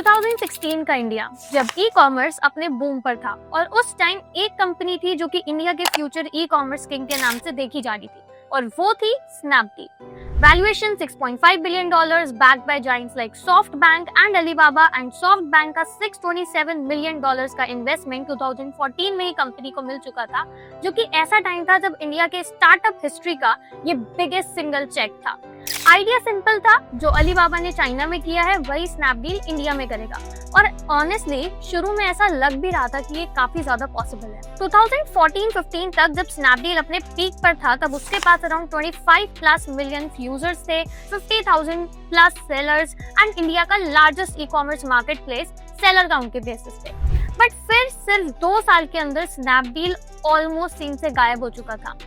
2016 का इंडिया जब e commerce अपने बूम पर था और उस टाइम एक कंपनी थी जो कि इंडिया के फ्यूचर ई कॉमर्स किंग के नाम से देखी जा रही थी और वो थी Snapdeal. Valuation $6.5 billion, backed by giants like SoftBank and Alibaba, and SoftBank का $627 million का इन्वेस्टमेंट 2014 में ही कंपनी को मिल चुका था, जो कि ऐसा टाइम था जब इंडिया के स्टार्टअप हिस्ट्री का ये बिगेस्ट सिंगल चेक था। आइडिया सिंपल था, जो अलीबाबा ने चाइना में किया है वही स्नैपडील इंडिया में करेगा, और ऑनेस्टली शुरू में ऐसा लग भी रहा था कि ये काफी ज्यादा पॉसिबल है। 2014-15 तक जब स्नैपडील अपने पीक पर था तब उसके पास अराउंड 25+ मिलियन यूजर्स थे, 50,000+ सेलर्स एंड इंडिया का largest e commerce market place seller count के बेसिस पे। बट फिर सिर्फ 2 साल के अंदर स्नैपडील ऑलमोस्ट सीन से गायब हो चुका था।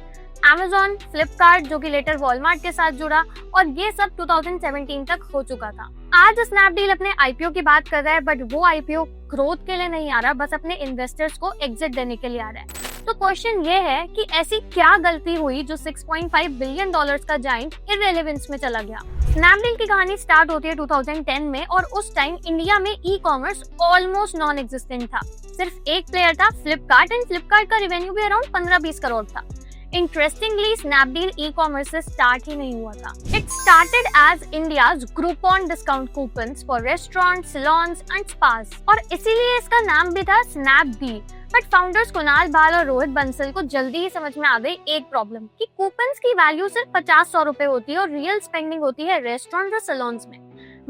Amazon, फ्लिपकार्ट जो कि लेटर वॉलमार्ट के साथ जुड़ा, और ये सब 2017 तक हो चुका था। आज स्नैपडील अपने आईपीओ की बात कर रहा है, बट वो आईपीओ ग्रोथ के लिए नहीं आ रहा, बस अपने इन्वेस्टर्स को एग्जिट देने के लिए आ रहा है। तो क्वेश्चन ये है कि ऐसी क्या गलती हुई जो $6.5 बिलियन का जाइंट इररिलेवेंस में चला गया। स्नैपडील की कहानी स्टार्ट होती है 2010 में, और उस टाइम इंडिया में e commerce almost non existent था। सिर्फ एक प्लेयर था, फ्लिपकार्ट, एंड फ्लिपकार्ट का रेवेन्यू भी अराउंड 15-20 करोड़ था। इंटरेस्टिंगली स्नैपडील ई कॉमर्स से स्टार्ट ही नहीं हुआ था। It started as India's Groupon discount coupons for restaurant, salons and spas, और इसीलिए इसका नाम भी था स्नैपडील। बट फाउंडर्स कुणाल बाल और रोहित बंसल को जल्दी ही समझ में आ गई एक प्रॉब्लम कि कूपन्स की वैल्यू सिर्फ 50-100 रुपए होती है और रियल स्पेंडिंग होती है रेस्टोरेंट और सैलून्स में।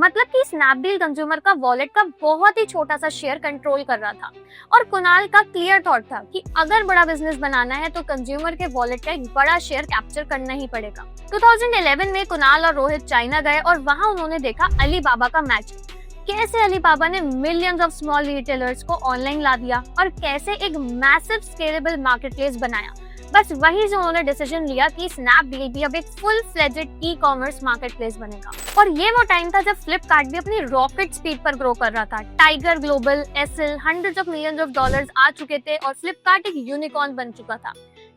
मतलब कि स्नैपडील कंज्यूमर का वॉलेट का बहुत ही छोटा सा शेयर कंट्रोल कर रहा था, और कुणाल का क्लियर थॉट था कि अगर बड़ा बिजनेस बनाना है तो कंज्यूमर के वॉलेट का एक बड़ा शेयर कैप्चर करना ही पड़ेगा। 2011 में कुणाल और रोहित चाइना गए और वहां उन्होंने देखा अलीबाबा का मैजिक। कैसे अलीबाबा ने मिलियंस ऑफ स्मॉल रिटेलर्स को ऑनलाइन ला दिया और कैसे एक मैसिव स्केलेबल मार्केटप्लेस बनाया। बस वही से उन्होंने डिसीजन लिया कि स्नैपडील भी अब एक full fledged e commerce marketplace बनेगा। और ये वो टाइम था जब फ्लिपकार्ट भी अपनी रॉकेट स्पीड पर ग्रो कर रहा था। Tiger Global, SL, hundreds of millions of dollars आ चुके थे और फ्लिपकार्ट एक यूनिकॉर्न बन चुका था।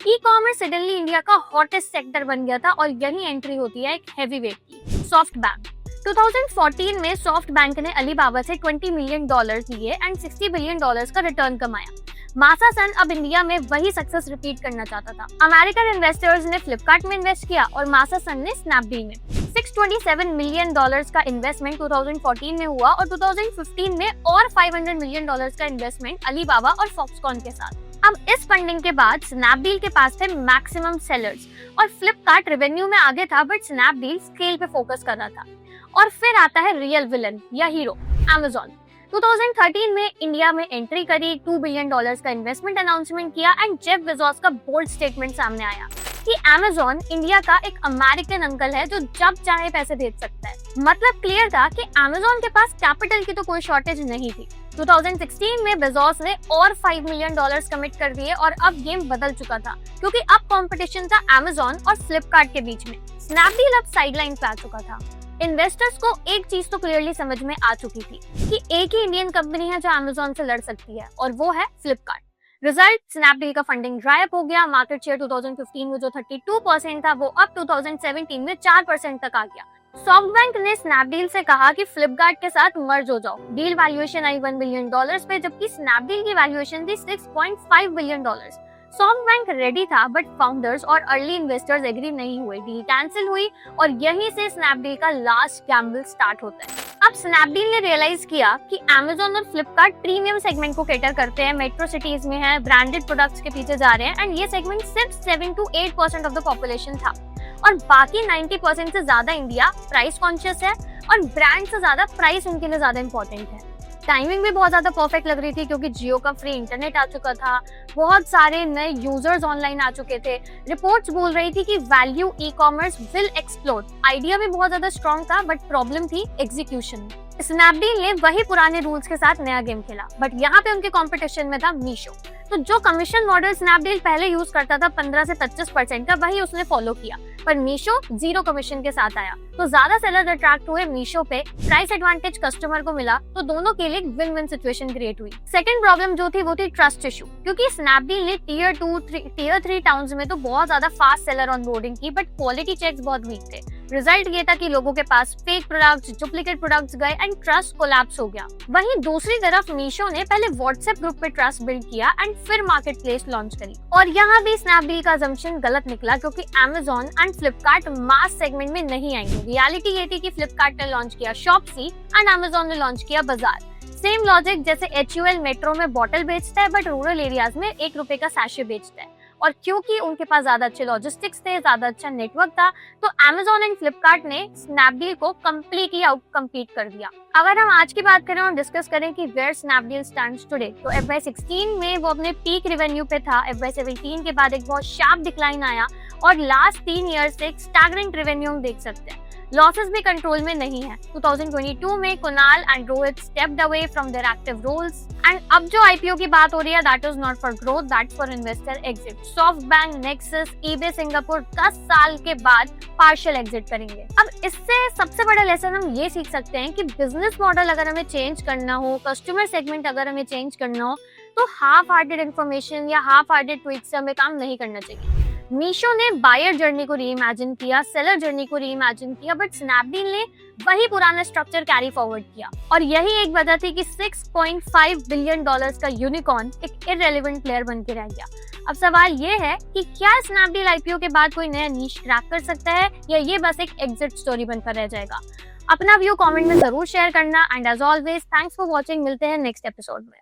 ई कॉमर्स सडनली इंडिया का हॉटेस्ट सेक्टर बन गया था, और यही एंट्री होती है एक हैवी वेट की, सॉफ्टबैंक। 2014 में सॉफ्टबैंक ने अलीबाबा से $20 मिलियन लिए एंड $60 बिलियन का रिटर्न कमाया। मासा सन अब इंडिया में वही सक्सेस रिपीट करना चाहता था। अमेरिकन इन्वेस्टर्स ने फ्लिपकार्ट में इन्वेस्ट किया और मासा सन ने स्नैपडील में। $627 मिलियन का इन्वेस्टमेंट 2014 में हुआ, और 2015 में और $500 मिलियन का इन्वेस्टमेंट अलीबाबा और फॉक्सकॉन के साथ। अब इस फंडिंग के बाद स्नैपडील के पास थे मैक्सिमम सेलर्स, और फ्लिपकार्ट रेवेन्यू में आगे था बट स्नैपडील स्केल पे फोकस कर रहा था। और फिर आता है रियल विलन या हीरो, Amazon। 2013 में इंडिया में एंट्री करी, $2 बिलियन का इन्वेस्टमेंट अनाउंसमेंट किया, एंड जेफ बेजोस का बोल्ड स्टेटमेंट सामने आया कि Amazon इंडिया का एक अमेरिकन अंकल है जो जब चाहे पैसे भेज सकता है। मतलब क्लियर था कि Amazon के पास कैपिटल की तो कोई शॉर्टेज नहीं थी। 2016 में बेजोस ने और $5 मिलियन कमिट कर दिए, और अब गेम बदल चुका था क्योंकि अब कंपटीशन था Amazon और फ्लिपकार्ट के बीच में। स्नैपडील अब साइडलाइन पे आ चुका था। इन्वेस्टर्स को एक चीज तो क्लियरली समझ में आ चुकी थी कि एक ही इंडियन कंपनी है जो Amazon से लड़ सकती है, और वो है फ्लिपकार्ट। रिजल्ट, स्नैपडील का फंडिंग ड्राई अप हो गया। मार्केट शेयर 2015 में जो 32% था वो अब 2017 में 4% तक आ गया। सॉफ्टबैंक ने स्नैपडील से कहा कि फ्लिपकार्ट के साथ मर्ज हो जाओ। डील वैल्यूएशन आई $1 बिलियन पे, जबकि स्नैपडील की वैल्यूएशन थी $6.5 बिलियन। सॉफ्टबैंक रेडी था बट फाउंडर्स और अर्ली इन्वेस्टर्स एग्री नहीं हुए। डील कैंसिल हुई, और यहीं से स्नैपडील का लास्ट गैम्बल स्टार्ट होता है। अब स्नैपडील ने रियलाइज किया कि Amazon और फ्लिपकार्ट प्रीमियम सेगमेंट को कैटर करते हैं, मेट्रो सिटीज में है, ब्रांडेड प्रोडक्ट्स के पीछे जा रहे हैं, एंड ये सेगमेंट सिर्फ 7-8% ऑफ द पॉपुलेशन था, और बाकी 90% से ज्यादा इंडिया प्राइस कॉन्शियस है, और ब्रांड से ज्यादा प्राइस उनके लिए ज्यादा इंपॉर्टेंट है। टाइमिंग भी बहुत ज्यादा परफेक्ट लग रही थी क्योंकि जियो का फ्री इंटरनेट आ चुका था, बहुत सारे नए यूजर्स ऑनलाइन आ चुके थे। रिपोर्ट्स बोल रही थी कि value e commerce will explode. Idea भी बहुत ज्यादा स्ट्रॉन्ग था, बट प्रॉब्लम थी एग्जीक्यूशन। स्नैपडील ने वही पुराने रूल्स के साथ नया गेम खेला, बट यहाँ पे उनके कंपटीशन में था मीशो। तो जो कमीशन मॉडल स्नैपडील पहले यूज करता था 15 से 25% का, वही उसने फॉलो किया, पर मीशो 0 कमीशन के साथ आया। तो ज्यादा सेलर अट्रैक्ट हुए मीशो पे, प्राइस एडवांटेज कस्टमर को मिला, तो दोनों के लिए एक विन विन सिचुएशन क्रिएट हुई। सेकंड प्रॉब्लम जो थी वो थी ट्रस्ट इशू, क्योंकि स्नैपडील ने Tier 2, Tier 3 टाउन्स में तो बहुत ज्यादा फास्ट सेलर ऑनबोर्डिंग की, बट क्वालिटी चेक्स बहुत वीक थे। रिजल्ट ये था कि लोगों के पास फेक प्रोडक्ट्स, डुप्लीकेट प्रोडक्ट्स गए एंड ट्रस्ट कोलैप्स हो गया। वहीं दूसरी तरफ मीशो ने पहले व्हाट्सएप ग्रुप पे ट्रस्ट बिल्ड किया एंड फिर मार्केट प्लेस लॉन्च करी। और यहाँ भी स्नैपडील का असम्पशन गलत निकला, क्योंकि Amazon and Flipkart mass segment में नहीं आएंगे। रियलिटी ये थी कि फ्लिपकार्ट ने लॉन्च किया शॉप्सी एंड अमेजोन ने लॉन्च किया बाजार। सेम लॉजिक जैसे HUL मेट्रो में बॉटल बेचता है बट रूरल एरियाज में 1 रुपए का सैशे बेचता है। और क्योंकि उनके पास ज्यादा अच्छे लॉजिस्टिक्स थे, ज्यादा अच्छा नेटवर्क था, तो अमेजोन एंड फ्लिपकार्ट ने स्नैपडील को कम्प्लीटली आउट कम्पीट कर दिया। अगर हम आज की बात करें और डिस्कस करें कि वेयर स्नैपडील स्टैंड्स टुडे, तो FY16 में वो अपने पीक रेवेन्यू पे था। FY17 के बाद एक बहुत शार्प डिक्लाइन आया और लास्ट 3 ईयर्स से एक स्टैगरेंट रेवेन्यू हम देख सकते हैं। लॉसेस भी कंट्रोल में नहीं है। 2022 में Kunal and Rohit stepped away from their active roles and अब जो IPO की बात हो रही है, that is not for growth, that's for investor exit. SoftBank, Nexus, eBay Singapore 10 साल के बाद पार्शियल एग्जिट करेंगे। अब इससे सबसे बड़ा लेसन हम ये सीख सकते हैं कि बिजनेस मॉडल अगर हमें चेंज करना हो, कस्टमर सेगमेंट अगर हमें चेंज करना हो, तो हाफ हार्टेड इन्फॉर्मेशन या हाफ हार्टेड ट्वीट से हमें काम नहीं करना चाहिए। मीशो ने बायर जर्नी को रीइमेजिन किया, सेलर जर्नी को रीइमेजिन किया, बट स्नैपडील ने वही पुराना स्ट्रक्चर कैरी फॉरवर्ड किया। और यही एक वजह थी कि $6.5 बिलियन का यूनिकॉर्न एक इररेलेवेंट प्लेयर बन के रह गया। अब सवाल ये है कि क्या स्नैपडील IPO के बाद कोई नया नीश क्रैक कर सकता है या ये बस एक एग्जिट स्टोरी बनकर रह जाएगा? अपना व्यू कमेंट में जरूर शेयर करना and as always thanks for watching. मिलते हैं नेक्स्ट एपिसोड में।